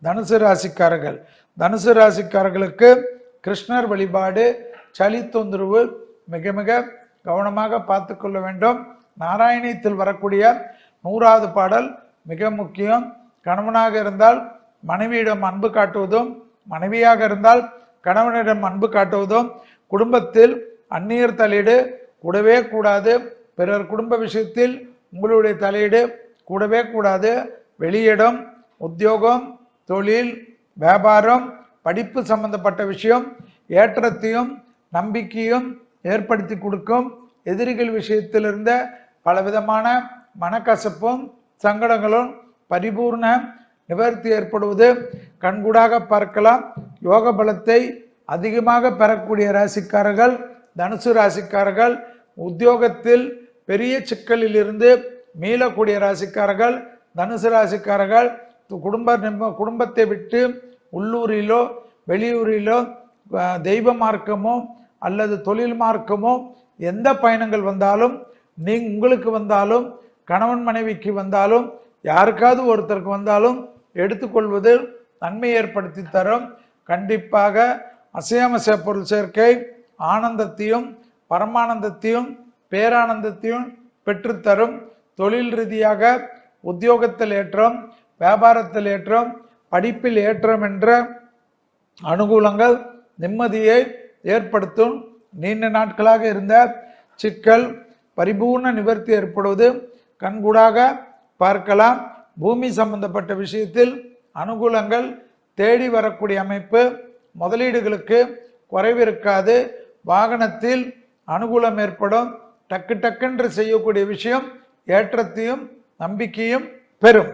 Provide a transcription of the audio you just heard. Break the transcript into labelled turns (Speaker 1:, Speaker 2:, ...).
Speaker 1: தனுசு ராசிக்காரர்கள் தனுசு ராசிக்காரர்களுக்கு கிருஷ்ணர் வழிபாடு, சளி தொந்தரவு மிக மிக கவனமாக பார்த்து கொள்ள வேண்டும். நாராயணியத்தில் வரக்கூடிய 100வது பாடல் மிக முக்கியம். கணவனாக இருந்தால் மனைவியிடம் அன்பு காட்டுவதும், மனைவியாக இருந்தால் கணவனிடம் அன்பு காட்டுவதும், குடும்பத்தில் அந்நியர் தலையீடு கூடவே கூடாது. பிறர் குடும்ப விஷயத்தில் உங்களுடைய தலையீடு கூடவே கூடாது. வெளியிடம், உத்தியோகம், தொழில், வியாபாரம், படிப்பு சம்பந்தப்பட்ட விஷயம் ஏற்றத்தையும் நம்பிக்கையும் ஏற்படுத்தி கொடுக்கும். எதிரிகள் விஷயத்தில் இருந்த பலவிதமான மனக்கசப்பும் சங்கடங்களும் பரிபூர்ண நிவர்த்தி ஏற்படுவது கண்கூடாக பார்க்கலாம். யோக பலத்தை அதிகமாக பெறக்கூடிய ராசிக்காரர்கள் தனுசு ராசிக்காரர்கள். உத்தியோகத்தில் பெரிய சிக்கலில் இருந்து மீளக்கூடிய ராசிக்காரர்கள் தனுசு ராசிக்காரர்கள். குடும்பத்தை விட்டு உள்ளூரிலோ வெளியூரிலோ தெய்வ மார்க்கமோ அல்லது தொழில் மார்க்கமோ எந்த பயணங்கள் வந்தாலும், உங்களுக்கு வந்தாலும், கணவன் மனைவிக்கு வந்தாலும், யாருக்காவது ஒருத்தருக்கு வந்தாலும் எடுத்துக்கொள்வது நன்மை ஏற்படுத்தி தரும். கண்டிப்பாக அசையாமச பொருள் சேர்க்கை ஆனந்தத்தையும் பரமானந்தத்தையும் பேரானந்தத்தையும் பெற்றுத்தரும். தொழில் ரீதியாக உத்தியோகத்தில் ஏற்றம், வியாபாரத்தில் ஏற்றம், படிப்பில் ஏற்றம் என்ற அனுகூலங்கள் நிம்மதியை ஏற்படுத்தும். நீண்ட நாட்களாக இருந்த சிக்கல் பரிபூர்ண நிவர்த்தி ஏற்படுவது கண்கூடாக பார்க்கலாம். பூமி சம்பந்தப்பட்ட விஷயத்தில் அனுகூலங்கள் தேடி வரக்கூடிய அமைப்பு. முதலீடுகளுக்கு குறைவிருக்காது. வாகனத்தில் அனுகூலம் ஏற்படும். டக்கு டக்குன்று செய்யக்கூடிய விஷயம் ஏற்றத்தையும் நம்பிக்கையும் பெறும்.